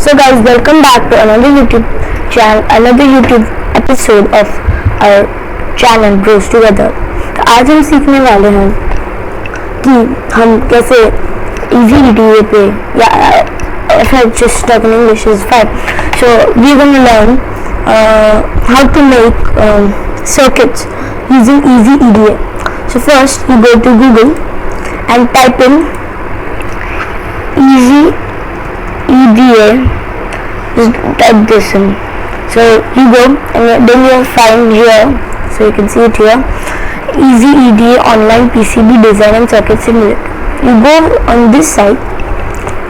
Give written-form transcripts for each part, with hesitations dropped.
So guys, welcome back to another YouTube episode of our channel Grows Together. तो आज हम सीखने वाले हैं कि हम कैसे easy EDA पे या if I just talk in English is fine. So we're gonna learn how to make circuits using easy EDA. So first you go to Google and type in easy EDA. Just type this in. So you go and then you'll find here, so you can see it here, easy EDA online PCB design and circuit simulator. You go on this site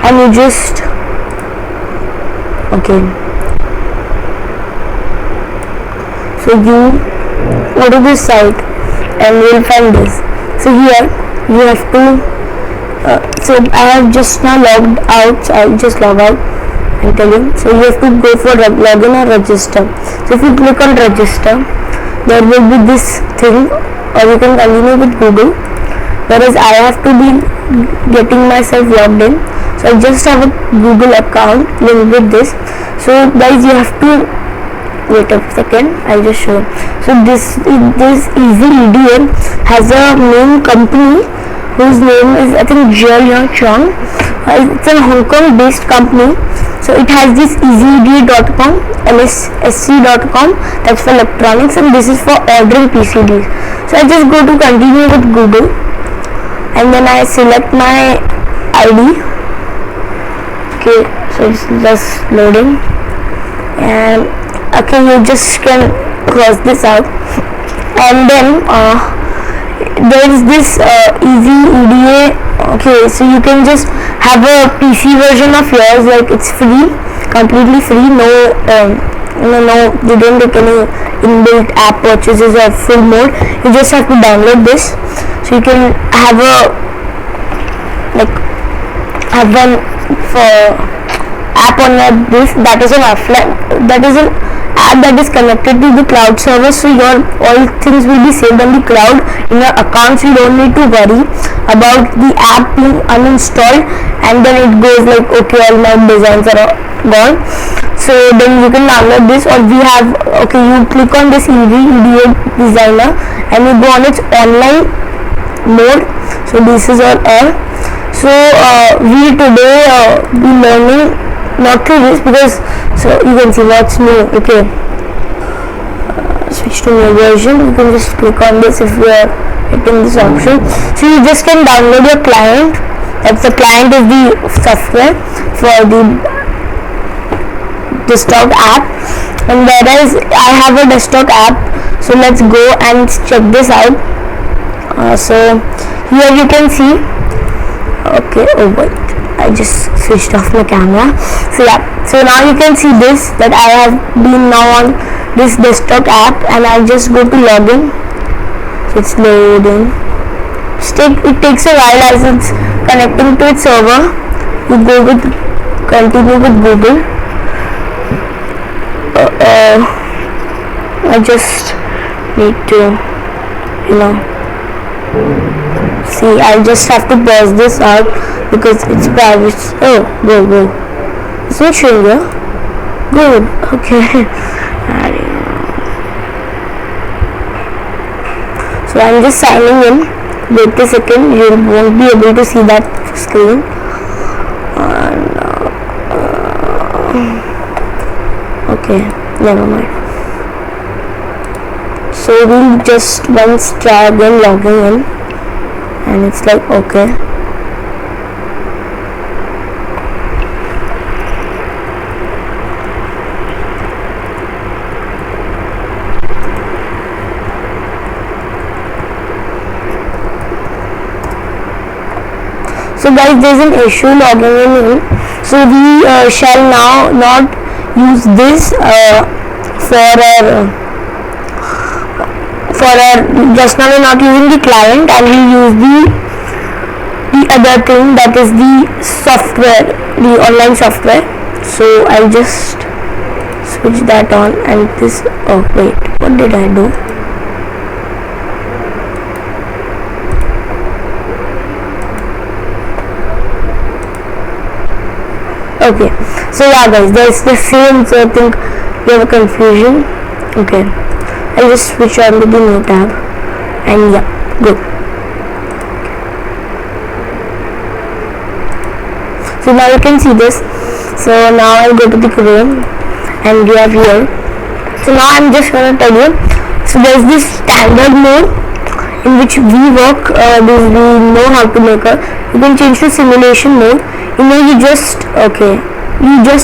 and you just so you go to this site and you'll find this. So here you have to so I have just now logged out, so I'll just log out and tell you. So you have to go for login or register. So if you click on register, there will be this thing, or you can continue with Google, whereas I have to be getting myself logged in. So I just have a Google account linked with this. So guys, you have to wait a second, I'll just show. So this easy EDA has a main company whose name is I think Jiaoyang. It's a Hong Kong based company. So it has this easyeda.com, lsc.com, that's for electronics, and this is for ordering PCBs. So I just go to continue with Google and then I select my ID. Okay, so it's just loading, and okay, you just can cross this out, and then there is this easy EDA. Okay, so you can just have a PC version of yours, like it's free, completely free, no you don't take any inbuilt app purchases or full mode. You just have to download this, so you can have one for app on this that is an offline, that is an app that is connected to the cloud server, so your all things will be saved on the cloud in your accounts. You don't need to worry about the app being uninstalled and then it goes like okay, all my designs are gone. So then you can download this, or we have you click on this EDA designer and you go on its online mode. So this is all. So we today be learning not through this, because so you can see what's new. Okay, switch to new version. You can just click on this if you are hitting this option. So you just can download your client. That's the client is the software for the desktop app, and whereas I have a desktop app. So let's go and check this out. So here you can see. Okay, oh wait, I just switched off my camera. So yeah, so now you can see this, that I have been now on this desktop app, and I just go to login. So it's loading. It takes a while as it's connecting to its server. You go with continue with Google. I just need to see, I just have to pause this out because it's private. Oh, go. It's not showing here. Good. Okay. So I'm just signing in. Wait a second. You won't be able to see that screen. Okay. Never mind. So we'll just once try again logging in, and it's like okay. So guys, there's an issue logging in. So we shall now not use this just now we're not using the client, and we use the other thing, that is the software, the online software. So I'll just switch that on, and this, oh wait, what did I do? Okay, so yeah guys, there's the same, so I think you have a confusion. Okay, I'll just switch on to the new tab, and yeah, good. So now you can see this. So now I'll go to the Chrome, and you have here. So now I'm just gonna tell you. So there's this standard mode in which we work. We know how to make a. You can change to simulation mode. You just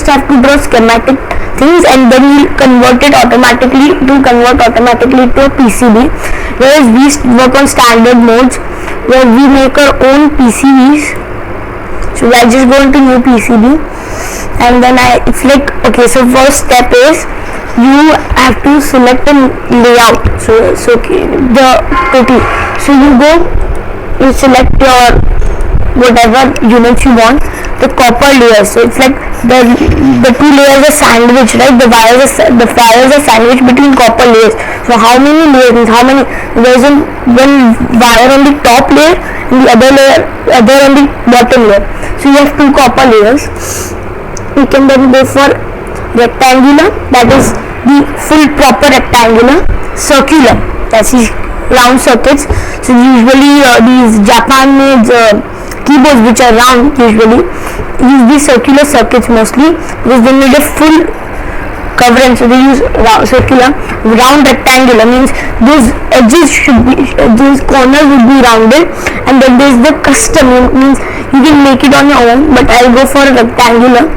have to draw schematic things, and then you convert it automatically to a PCB. Whereas we work on standard modes where we make our own PCBs. So I just go into new PCB, and then it's like, okay, so first step is you have to select a layout. So okay, the total. So you select your whatever units you want, the copper layers. So it's like the two layers are sandwiched, right? The wires are sandwiched between copper layers. So how many layers? There's one wire on the top layer and the other on the bottom layer. So you have two copper layers. You can then go for rectangular, that is the full proper rectangular, circular, that's these round circuits. So usually these Japan made keyboards which are round usually use these circular circuits mostly because they need a full coverage. So they use circular. Round rectangular means those edges those corners would be rounded, and then there's the custom, means you can make it on your own, but I'll go for a rectangular.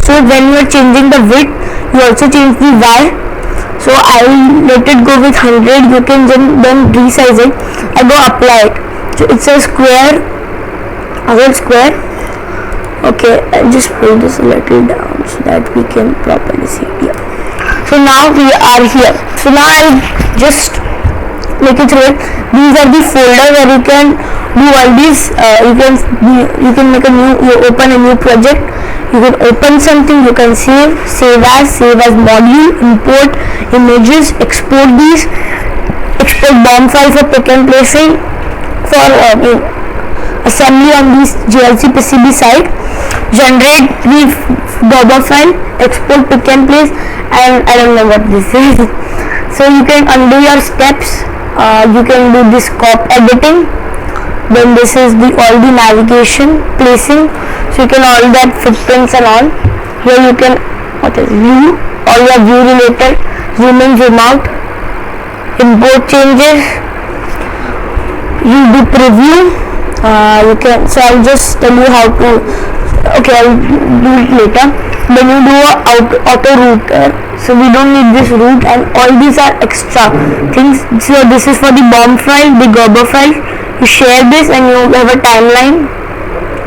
So when you are changing the width, you also change the Y. So I'll let it go with 100. You can then resize it. I go apply it. So it's a square, a whole square. Okay, I'll just pull this a little down so that we can properly see it here. So now we are here. So now I'll just make it through it. These are the folders where you can do all these. You can make you open a new project. You can open something, you can save as module, import images, export these, export BOM file for pick and placing, for assembly on this GLC PCB side, generate the Gerber file, export pick and place, and I don't know what this is. So you can undo your steps. You can do this cop editing. Then this is all the navigation, placing. So you can all that footprints and all. Here you can view, all your view related, zoom in, zoom out, import changes. You do preview. So I'll just tell you how to. Okay, I'll do it later. Then you do a auto router. So we don't need this root, and all these are extra things. So this is for the BOM file, the Gerber file. You share this and you have a timeline,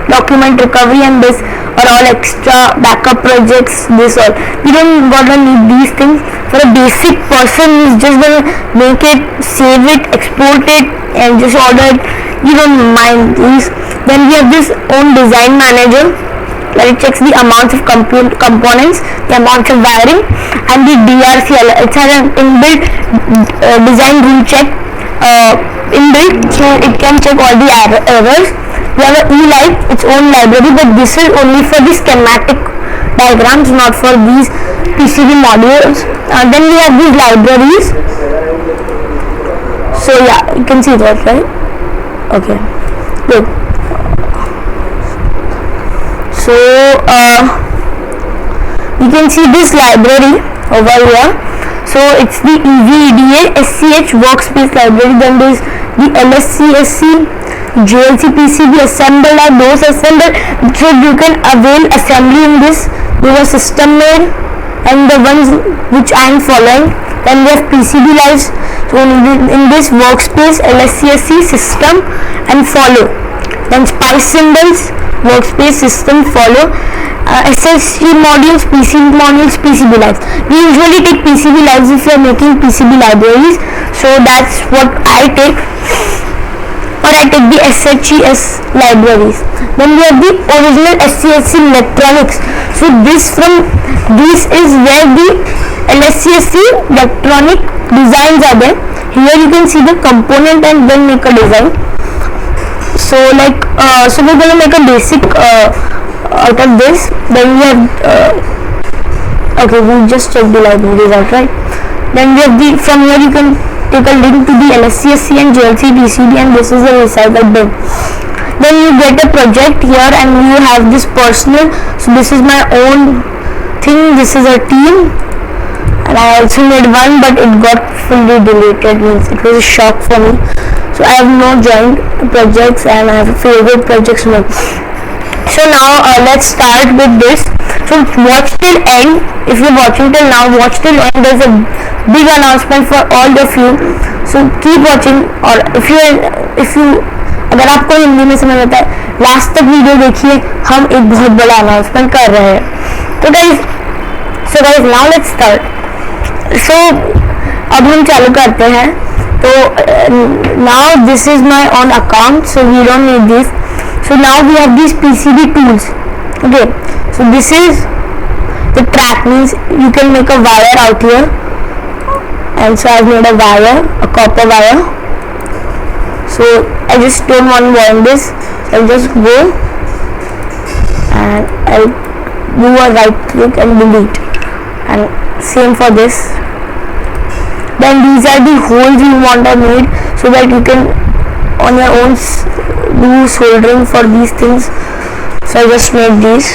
document recovery, and this are all extra backup projects. This all you don't gotta need these things. For a basic person who's just gonna make it, save it, export it, and just order it, you don't mind these. Then we have this own design manager where it checks the amounts of components, the amount of wiring, and the DRC. It has an inbuilt design rule check inbuilt, so it can check all the errors. We have an eLibe, its own library, but this is only for the schematic diagrams, not for these PCB modules. Then we have these libraries. So yeah, you can see that, right? Okay, good. So you can see this library over here. So it's the EVEDA SCH workspace library. Then there's the LSCSC, GLC PCB assembler, those assembled. So you can avail assembly in this. There are system made and the ones which I am following. Then we have PCB lives. So in this workspace, LSCSC, system, and follow. Then spice symbols, workspace, system, follow. SSC modules, PCB modules, PCB lives. We usually take PCB lives if you are making PCB libraries. So that's what I take. Or I take the SHES libraries. Then we have the original SCSC electronics. So this is where the LSCSC electronic designs are there. Here you can see the component and then make a design. So so we're gonna make a basic out of this. Then we have okay, we just check the libraries out, right? Then we have the, from here you can take a link to the LSCSC and JLC TCD, and this is a recycle bin. Then you get a project here and you have this personal. So this is my own thing, this is a team, and I also made one but it got fully deleted, means it was a shock for me. So I have no joined projects and I have favorite projects now. So now let's start with this. So watch till end. If you're watching till now, watch till end. There's a big announcement for all of you. So keep watching. और if you अगर आपको हिंदी में समझ आता है, last तक video देखिए, हम एक बहुत बड़ा अनाउंसमेंट कर रहे हैं. तो guys now let's start. So अब हम चालू करते हैं. तो now this is my own account, so we don't need this. So now we have these PCB tools. Okay, so this is the track, means you can make a wire out here, and so I've made a wire, a copper wire. So I just don't want to wind this, so I'll just go and I'll do a right click and delete, and same for this. Then these are the holes you want to make so that you can on your own do soldering for these things. So I just made these,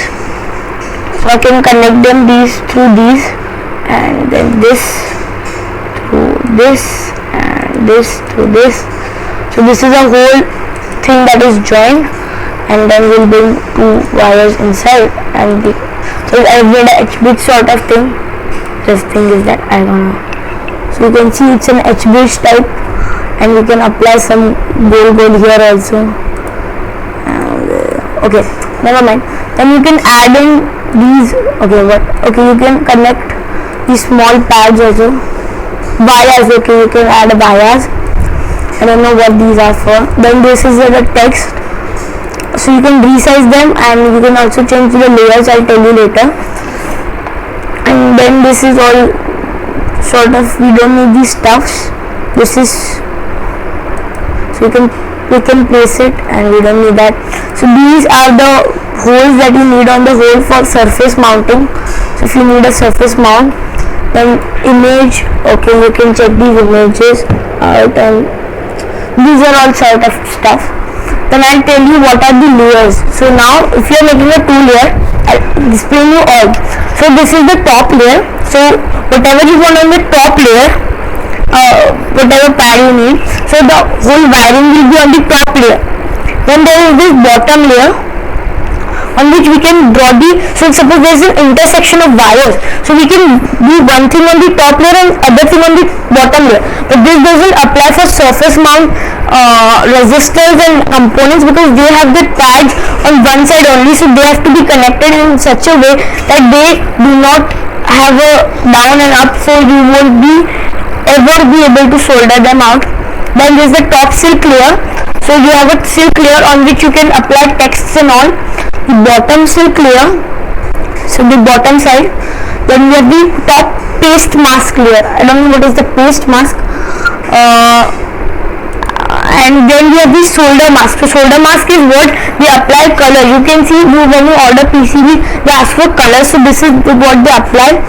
so I can connect them these through these, and then this through this, and this through this. So this is a whole thing that is joined, and then we'll bring two wires inside, and so I made a H-bridge sort of thing. This thing is that I don't know. So you can see it's an H-bridge type, and we can apply some gold here also. And, okay, never mind. Then you can add in these. Okay, you can connect these small pads also. Wires, okay, you can add wires. I don't know what these are for. Then this is the text, so you can resize them, and you can also change the layers. I'll tell you later. And then this is all sort of, we don't need these stuffs. This is, so we can place it, and we don't need that. So these are the holes that you need on the hole for surface mounting. So if you need a surface mount, then image, okay, you can check these images out, and these are all sort of stuff. Then I'll tell you what are the layers. So now if you are making a 2-layer, I'll explain you all. So this is the top layer. So whatever you want on the top layer, whatever pad you need, so the whole wiring will be on the top layer. Then there is this bottom layer on which we can draw the, so suppose there is an intersection of wires, so we can do one thing on the top layer and other thing on the bottom layer. But this doesn't apply for surface mount resistors and components, because they have the pads on one side only, so they have to be connected in such a way that they do not have a down and up, so you won't ever be able to solder them out. Then there is the top silk layer. So you have a silk layer on which you can apply texts and all. The bottom silk layer, so the bottom side. Then we have the top paste mask layer. I don't know what is the paste mask. And then we have the solder mask. So solder mask is what they apply color. You can see when you order PCB, they ask for color. So this is what they apply.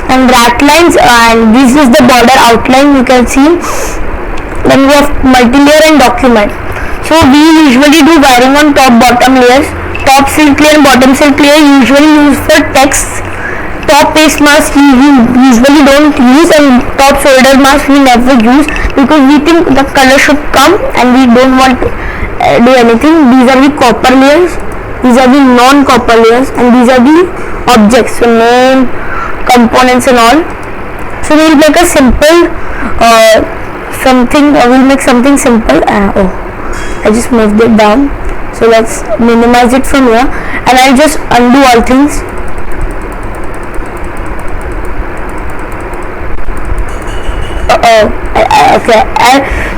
And rat lines, and this is the border outline you can see. Then we have multi-layer and document. So we usually do wiring on top bottom layers. Top silk layer and bottom silk layer usually used for text. Top paste mask we usually don't use, and top solder mask we never use, because we think the color should come and we don't want to do anything. These are the copper layers, these are the non-copper layers, and these are the objects, so name, components and all. So we'll make a simple we'll make something simple. I just moved it down, so let's minimize it from here, and I'll just undo all things.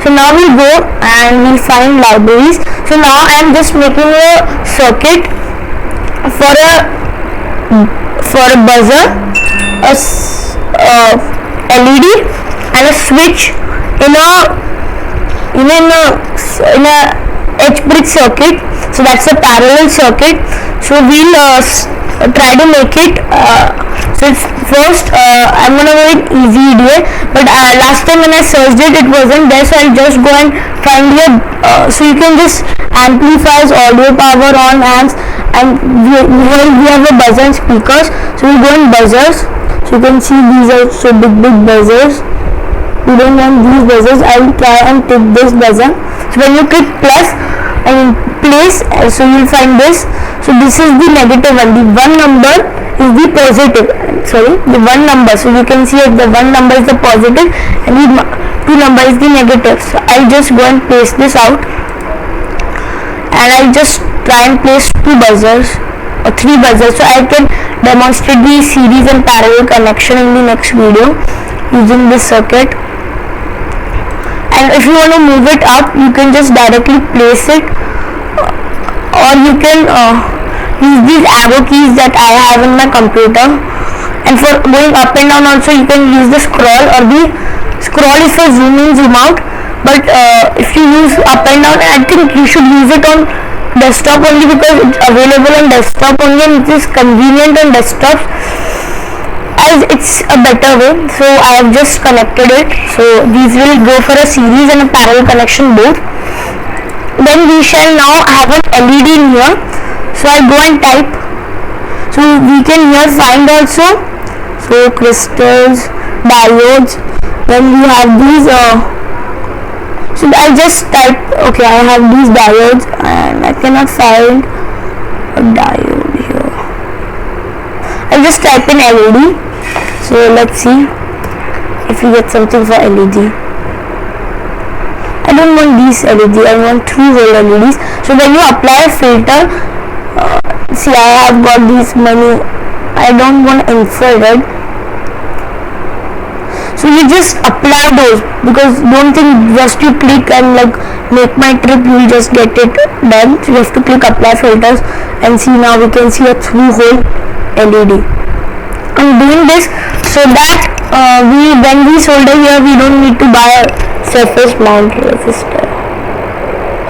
So now we'll go and we'll find libraries. So now I'm just making a circuit for a buzzer, a LED, and a switch in a H-bridge circuit. So that's a parallel circuit. So we'll try to make it. So first I'm gonna go with easy EDA, but last time when I searched it, it wasn't there. So I'll just go and find here. So you can just amplifiers, audio power on amps, and here we have a buzzer and speakers. So we'll go in buzzers. So you can see these are so big buzzers. We don't want these buzzers. I'll try and take this buzzer. So when you click plus and place, so you'll find this. So this is the negative one. The one number is the positive. Sorry, the one number. So you can see if the one number is the positive and the two number is the negative. So I'll just go and place this out, and I'll just try and place two buzzers or three buzzers, so I can demonstrate the series and parallel connection in the next video using this circuit. And if you want to move it up, you can just directly place it, or you can use these arrow keys that I have in my computer. And for going up and down also, you can use the scroll, or the scroll is for zoom in, zoom out. But if you use up and down, I think you should use it on desktop only, because it's available on desktop only and it is convenient on desktops, as it's a better way. So I have just connected it. So these will go for a series and a parallel connection both. Then we shall now have an LED in here. So I'll go and type. So we can here find also, so crystals, diodes. Then we have these so I just type, okay, I have these diodes and I cannot find a diode here. I'll just type in LED. So let's see if we get something for LED. I don't want these LED, I want 3-hole LEDs. So when you apply a filter, see, I have got these many. I don't want infrared. So you just apply those, because don't think just you click and like make my trip, you will just get it done. So you have to click apply filters, and see, now we can see a 3-hole LED. I'm doing this so that when we solder here, we don't need to buy a surface mount resistor.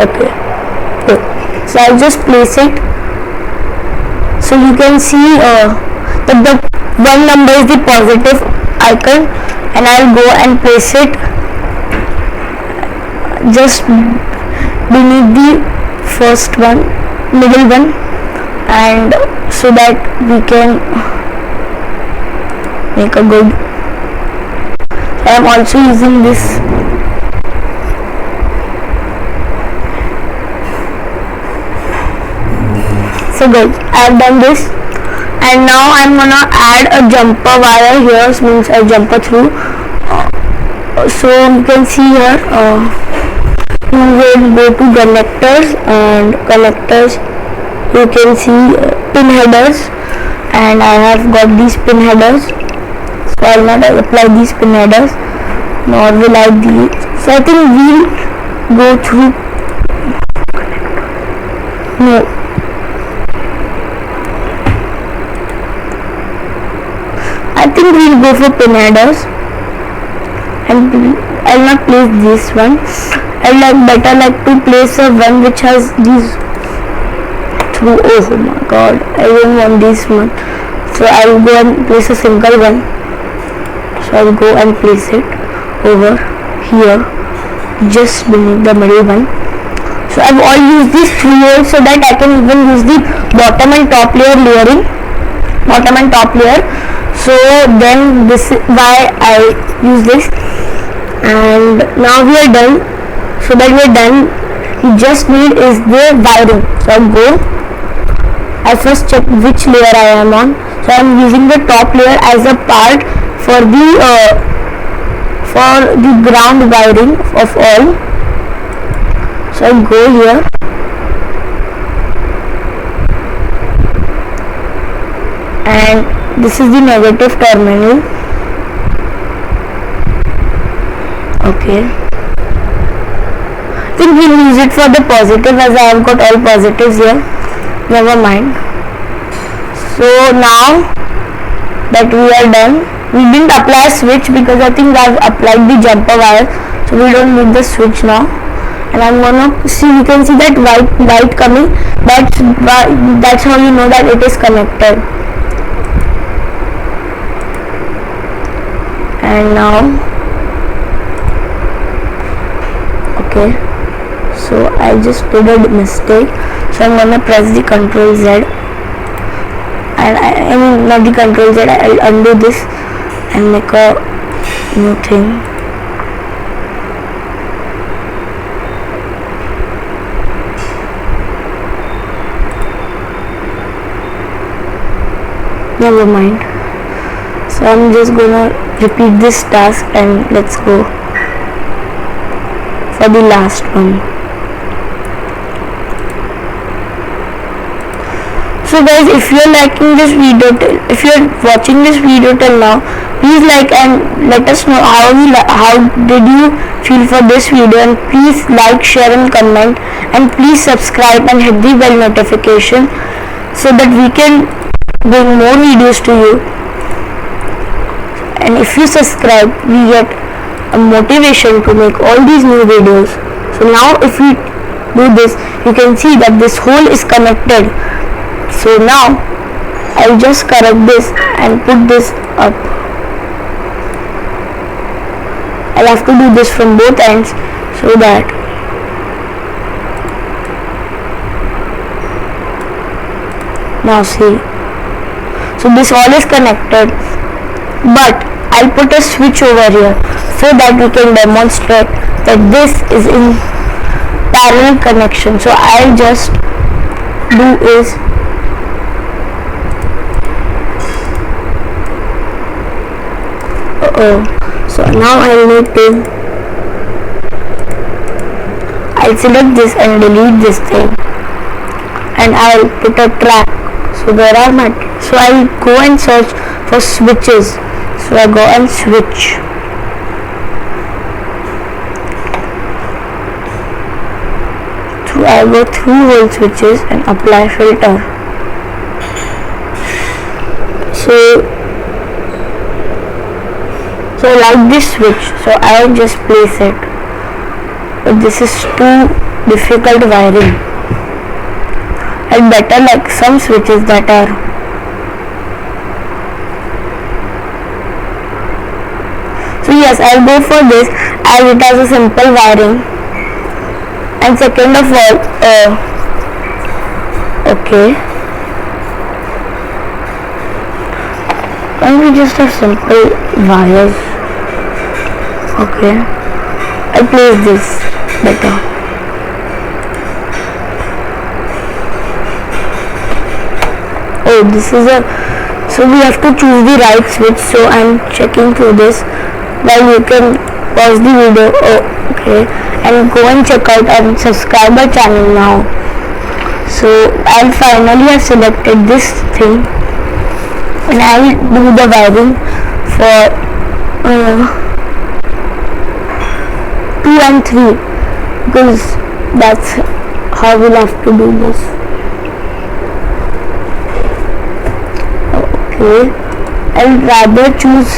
Okay, good. So I'll just place it. So you can see that the one number is the positive icon, and I'll go and place it just beneath the first one, middle one, and so that we can make a good. I am also using this. So good, I have done this, and now I'm gonna add a jumper wire here, means a jumper through. So you can see here, you will go to connectors, and connectors you can see pin headers, and I have got these pin headers. So I will not apply these pin headers, nor will I these. So I think we'll go through. No. I think we'll go for pin headers, and I'll not place this one. I'll better like to place a one which has these through. Oh my god, I don't want this one. So I'll go and place a single one. So I'll go and place it over here, just beneath the middle one. So I've all used these 3 holes so that I can even use the bottom and top layer layering. Bottom and top layer. So then this is why I use this. And now we are done. So that we are done, you just need is the wiring. So I'll go. I first check which layer I am on. So I am using the top layer as a part for the ground wiring of all. So I'll go here. And this is the negative terminal. Okay. I think we'll use it for the positive, as I have got all positives here. Never mind. So now that we are done, we didn't apply a switch because I think I've applied the jumper wire, so we don't need the switch now. and I'm gonna see, you can see that white coming. That's how you know that it is connected. And now, okay, so I just did a mistake, so I'm gonna press the Ctrl Z, and I mean not the Ctrl Z, I'll undo this and make a new thing. Never mind. So I'm just gonna repeat this task and let's go for the last one. So guys, if you're liking this video, if you're watching this video till now, please like and let us know how did you feel for this video, and please like, share and comment, and please subscribe and hit the bell notification so that we can bring more videos to you. And if you subscribe, we get a motivation to make all these new videos. So now if we do this, you can see that this hole is connected. So now I'll just correct this and put this up. I'll have to do this from both ends so that now see. So this all is connected, but I'll put a switch over here so that we can demonstrate that this is in parallel connection. So I'll just do is so now I'll select this and delete this thing, and I'll put a track. So so I'll go and search for switches. So I go and switch. So I go through all switches and apply filter. So like this switch, so I'll just place it. But this is too difficult wiring. I'd better like some switches that are so yes, I'll go for this as it has a simple wiring. And second of all, okay, can't we just have simple wires? Okay, I'll place this better. Oh, this is so we have to choose the right switch, so I'm checking through this while you can pause the video. Oh, okay, and go and check out and subscribe our channel now. So I'll finally have selected this thing, and I'll do the wiring for 2 and 3 because that's how we'll have to do this. Okay, I'll rather choose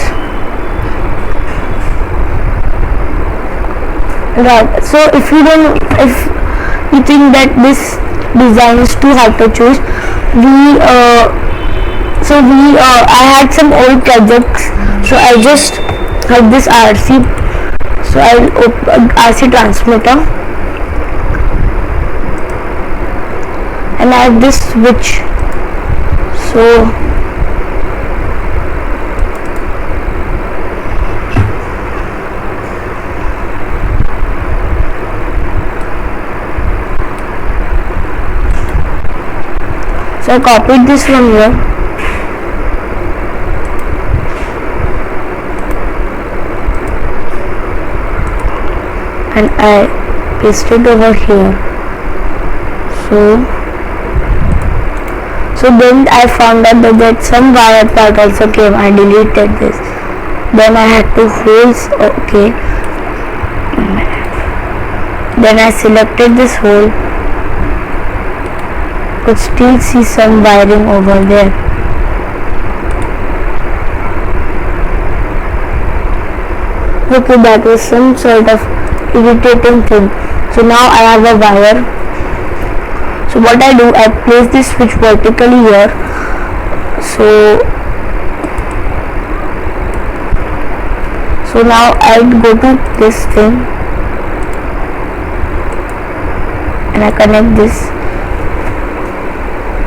right. So if you think that this design is too hard to choose, I had some old projects, so I just have this RC. So I'll open RC transmitter, and I have this switch. So I copied this from here, and I pasted over here. So then I found out that some wire part also came. I deleted this. Then I had to holes. Okay. Then I selected this hole. Could still see some wiring over there. Okay, that was some sort of irritating thing. So So now I have a wire. So what I do, I place this switch vertically here. So now I go to this thing and I connect this.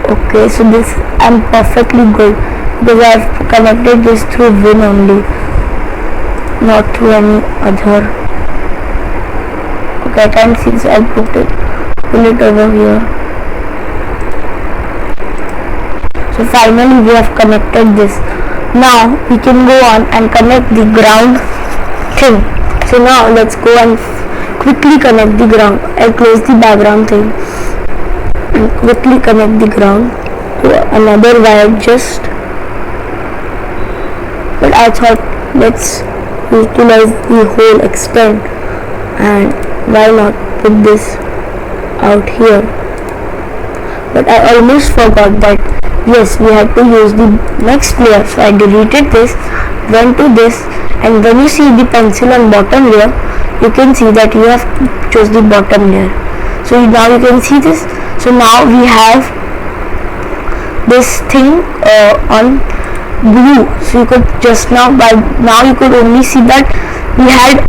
Okay, so this I'm perfectly good because I have connected this through WIN only, not through any other. Okay, I can't see, so I'll pull it over here. So finally we have connected this. Now we can go on and connect the ground thing. So now let's go and quickly connect the ground. I'll close the background thing and quickly connect the ground to another wire just. But I thought let's utilize the whole extent, and why not put this out here. But I almost forgot that yes, we had to use the next layer. So I deleted this, went to this, and when you see the pencil on bottom layer, you can see that you have chose the bottom layer. So now you can see this. So now we have this thing on blue. So you could just now you could only see that we had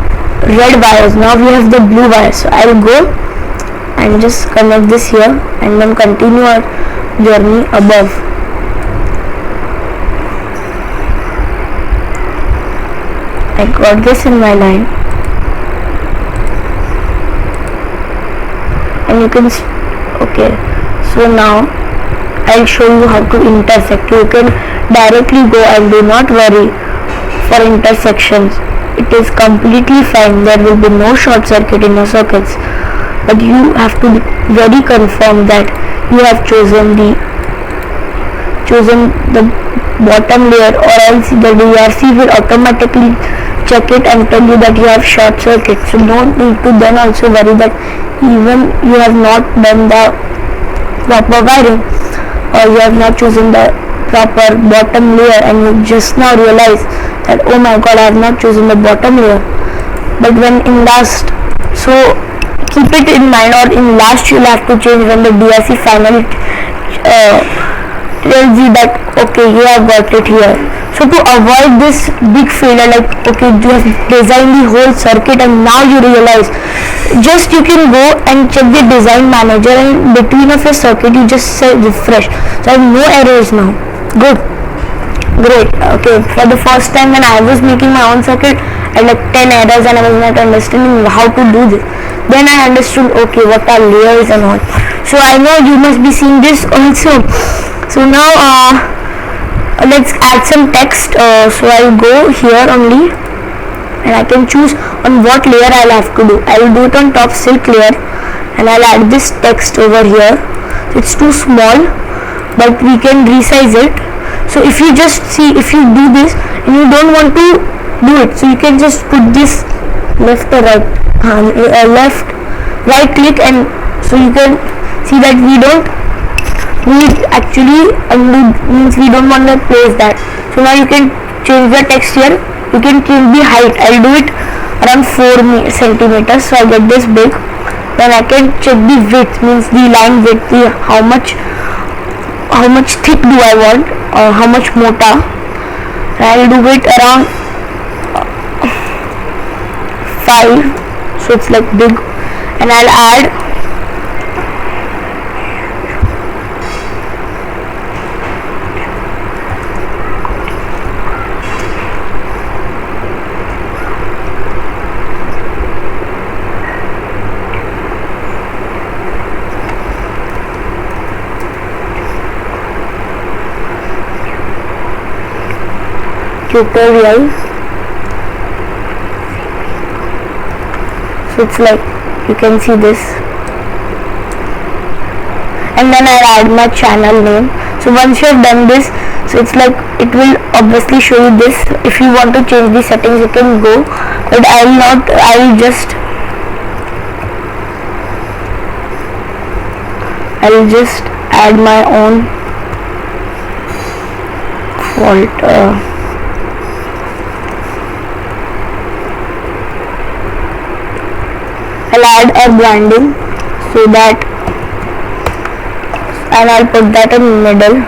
red wires. Now we have the blue wires. So I'll go and just connect this here and then continue our journey above. I got this in my line, and you can okay, so now I'll show you how to intersect. You can directly go and do not worry for intersections. It is completely fine. There will be no short circuit in your circuits, but you have to be very confirmed that you have chosen the bottom layer, or else the DRC will automatically check it and tell you that you have short circuit. So don't need to then also worry that even you have not done the proper wiring, or you have not chosen the proper bottom layer, and you just now realize that oh my god, I have not chosen the bottom layer. But when in last, so keep it in mind, or in last you'll have to change when the DRC finally tells you that okay, you have got it here. So to avoid this big failure, like okay, you have designed the whole circuit and now you realize, just you can go and check the design manager, and between of your circuit you just say refresh. So I have no errors now. Good, great. Okay, for the first time when I was making my own circuit, I had like 10 errors and I was not understanding how to do this. Then I understood okay, what are layers and all. So I know you must be seeing this also. So now let's add some text. So I'll go here only and I can choose on what layer I'll have to do. I'll do it on top silk layer, and I'll add this text over here. It's too small, but we can resize it. So if you just see, if you do this and you don't want to do it, so you can just put this left or right, left right click, and so you can see that we don't need actually undo, means we don't want to place that. So now you can change the text here. You can change the height. I'll do it around 4 centimeters, so I get this big. Then I can check the width, means the line width, how much thick do I want, or how much mota. I'll do it around 5, so it's like big, and I'll add tutorial. So it's like you can see this, and then I'll add my channel name. So once you have done this, so it's like it will obviously show you this. If you want to change the settings, you can go, but I'll not. I'll just add my own fault. I'll add a branding so that, and I'll put that in the middle.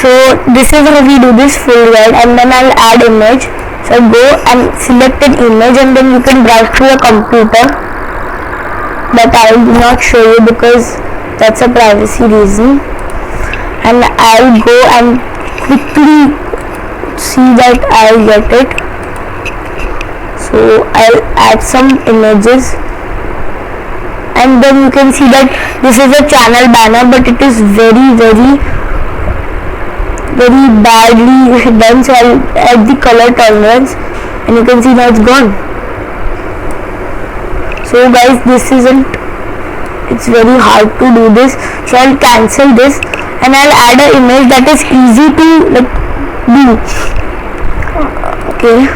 So this is how we do this full guide, and then I'll add image. So go and select an image, and then you can browse to your computer, but I will not show you because that's a privacy reason. And I'll go and quickly see that I'll get it. So I'll add some images, and then you can see that this is a channel banner, but it is very badly done. So I'll add the color tolerance, and you can see now it's gone. So guys, it's very hard to do this. So I'll cancel this, and I'll add an image that is easy to do. Okay.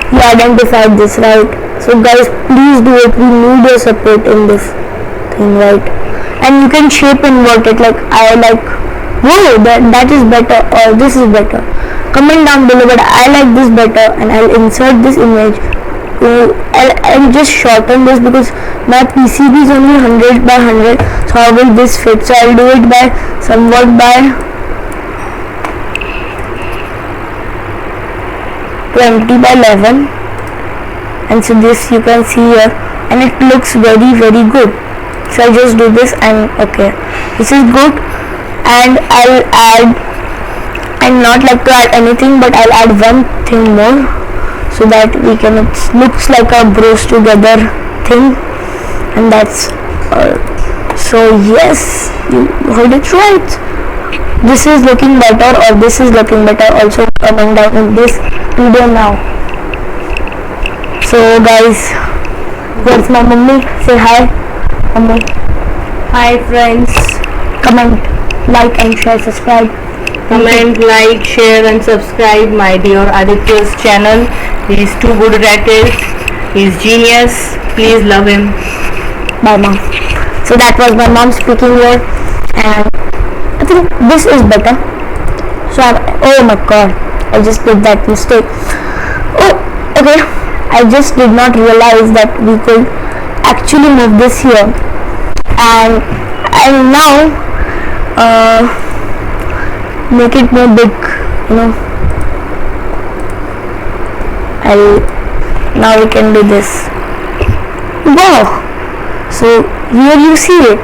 You identified this, right? So guys, please do it. We need your support in this thing, right? And you can shape invert it, like I like, whoa, that is better, or this is better. Comment down below, but I like this better, and I'll insert this image. I'll just shorten this because my PCB is only 100 by 100. So how will this fit? So I'll do it by somewhat by 20 by 11, and so this you can see here, and it looks very good. So I just do this, and okay, this is good. And I'm not like to add anything, but I'll add one thing more so that it looks like a bros together thing, and that's so yes, you heard it right. This is looking better, or this is looking better. Also comment down in this video now. So guys, here's my mummy. Say hi, mummy. Hi friends. Comment, like and share, subscribe. Comment, like, share and subscribe my dear Aditya's channel. He is too good at it. He is genius. Please love him. Bye mom. So that was my mom speaking here, and I think this is better. So oh my god, I just did that mistake. Oh, okay. I just did not realize that we could actually move this here, and now make it more big, now we can do this. Wow. So here you see it.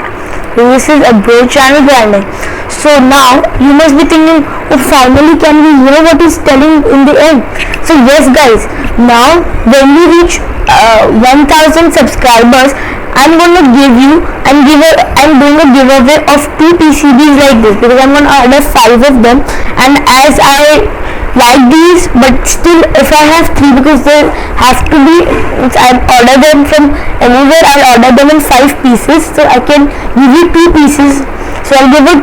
This is a bro channel branding. So now you must be thinking, oh, finally can we hear what he's telling in the end? So yes guys, now when we reach 1000 subscribers, I'm doing a giveaway of 2 PCBs like this, because I'm gonna order 5 of them, and as I like these, but still if I have 3, because they have to be, I order them from anywhere, I'll order them in 5 pieces, so I can give you 2 pieces. So I'll do a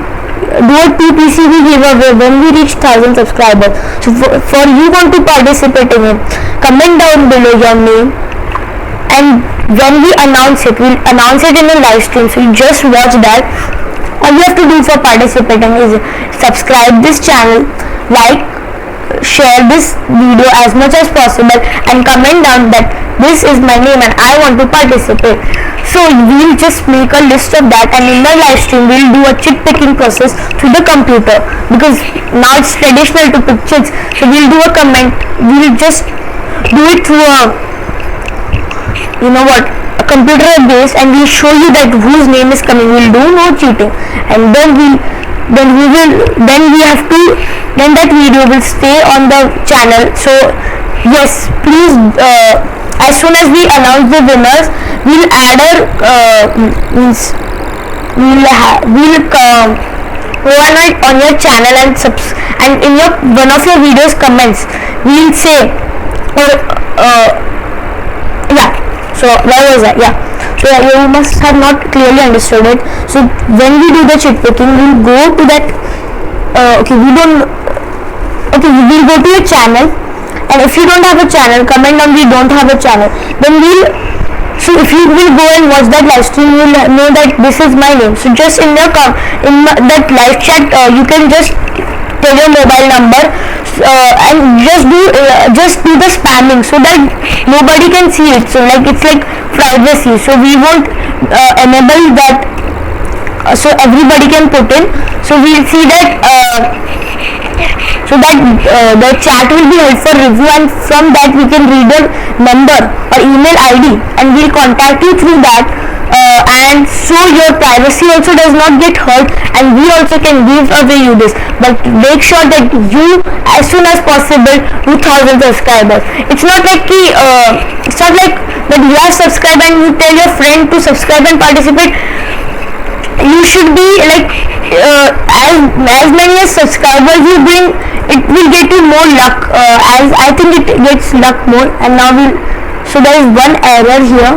2 PCB giveaway when we reach 1000 subscribers. So for you want to participate in it, comment down below your name, and when we announce it, we'll announce it in a live stream, so you just watch that. All you have to do for participating is subscribe this channel, like, share this video as much as possible, and comment down that this is my name and I want to participate. So we'll just make a list of that, and in the live stream we'll do a chit picking process through the computer, because now it's traditional to pick chits. So we'll do a comment, we'll just do it through a computer based, and we'll show you that whose name is coming. We'll do no cheating, and then that video will stay on the channel. So yes, please, as soon as we announce the winners, we'll add we'll go on your channel and in one of your videos comments we'll say, so where was that? Yeah. So you must have not clearly understood it. So when we do the chit picking, we'll go to that. We'll go to your channel, and if you don't have a channel, comment on we don't have a channel. Then we'll So if you will go and watch that live stream, you will know that this is my name. So just in that live chat, you can just tell your mobile number and just do the spamming so that nobody can see it. So like it's like privacy. So we won't enable that. So everybody can put in. So we'll see that. The chat will be held for review, and from that we can read your number or email ID, and we'll contact you through that. And so your privacy also does not get hurt, and we also can give away you this. But make sure that you, as soon as possible, 2,000 subscribers. It's not like that you have subscribed and you tell your friend to subscribe and participate. You should be like as many as subscribers you bring, it will get you more luck. As I think it gets luck more. And now so there is one error here.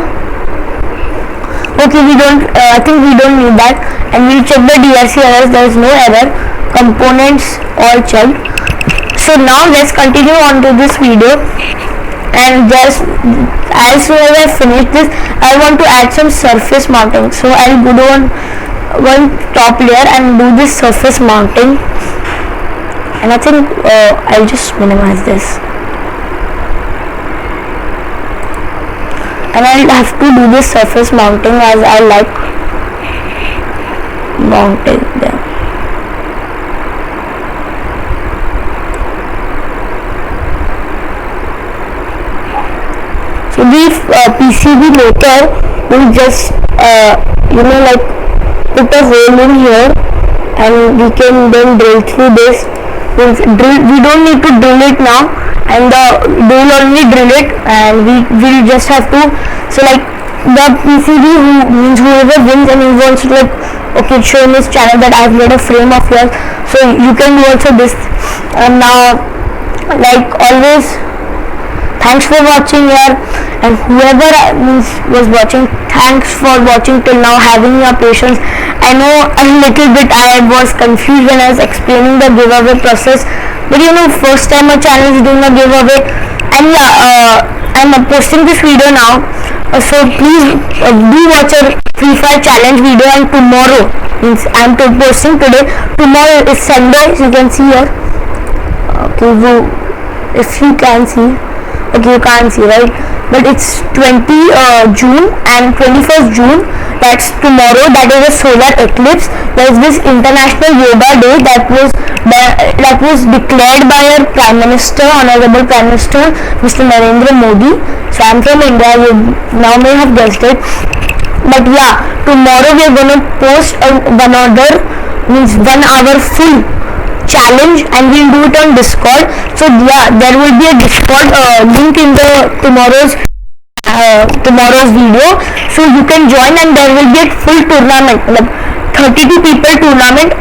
Okay, I think we don't need that. And we'll check the DRC errors. There is no error. Components all checked. So now let's continue on to this video. And just as soon as I finish this, I want to add some surface mounting. So I'll go on one top layer and do this surface mounting. And I think I'll just minimize this. And I'll have to do this surface mounting as I like mounting them. So the PCB later will just like put a hole in here, and we can then drill through this. We don't need to drill it now, and they will only drill it, and we will just have to. So like the PCB whoever wins and he wants to like, okay, show in his channel that I've made a frame of yours, so you can do also this. And now, like always, thanks for watching here, and whoever was watching, thanks for watching till now, having your patience. I know a little bit I was confused when I was explaining the giveaway process, but first time my channel is doing a giveaway. And I'm posting this video now, so please do watch a Free Fire challenge video. And tomorrow, I'm posting today, tomorrow is Sunday, as you can see here. Okay, if you can see. Okay, you can't see, right? But it's 20 June and 21st June. That's tomorrow. That is a solar eclipse. There is this International Yoga Day that was declared by our Prime Minister, Honorable Prime Minister, Mr. Narendra Modi. So I'm from India. You now may have guessed it. But yeah, tomorrow we are going to post another 1 hour full challenge, and we'll do it on Discord. So yeah, there will be a Discord link in the tomorrow's video, so you can join, and there will be a full tournament, like 32 people tournament.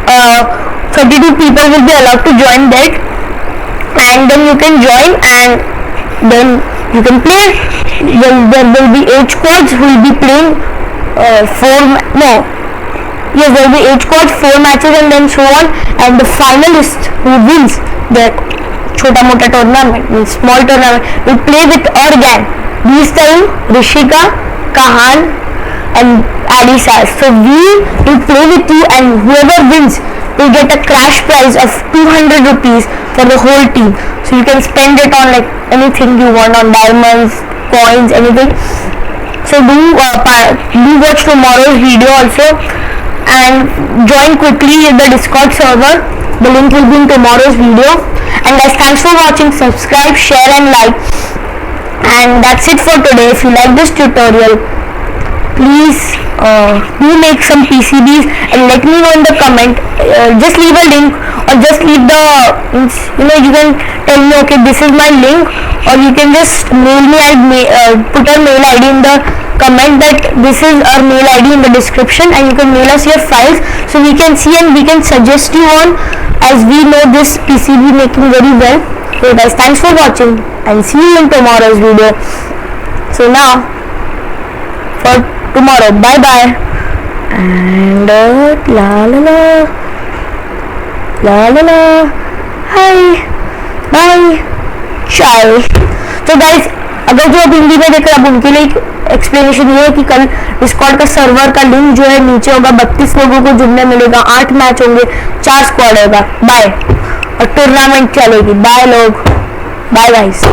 32 people will be allowed to join that, and then you can join, and then you can play. There will be 8 squads who will be playing there will be 8 squads, 4 matches, and then so on. And the finalist who wins the Chota Mota tournament, means small tournament, will play with our gang. This time Rishika, Kahan, and Alisa. So we will play with you, and whoever wins will get a cash prize of 200 rupees for the whole team. So you can spend it on like anything you want, on diamonds, coins, anything. So do watch tomorrow's video also, and join quickly in the Discord server. The link will be in tomorrow's video. And guys, thanks for watching. Subscribe, share, and like. And that's it for today. If you like this tutorial, please do make some PCBs and let me know in the comment. Just leave a link, or just leave the you can tell me, okay, this is my link, or you can just mail me. I'll put our mail ID in the comment, that this is our mail ID in the description, and you can mail us your files so we can see and we can suggest you on, as we know this PCB making very well. So guys, thanks for watching, and see you in tomorrow's video. So now for tomorrow, bye bye, and la la la la la la, hi, bye, ciao. तो guys, अगर जो आप हिंदी में देख रहे हैं, आप उनके लिए एक्सप्लेनेशन ये है कि कल डिस्कॉर्ड का सर्वर का लिंक जो है नीचे होगा, 32 लोगों को जुड़ने मिलेगा, 8 मैच होंगे, 4 स्क्वाड होगा। बाय, और टूर्नामेंट चलेगी। बाय लोग, बाय गाइस।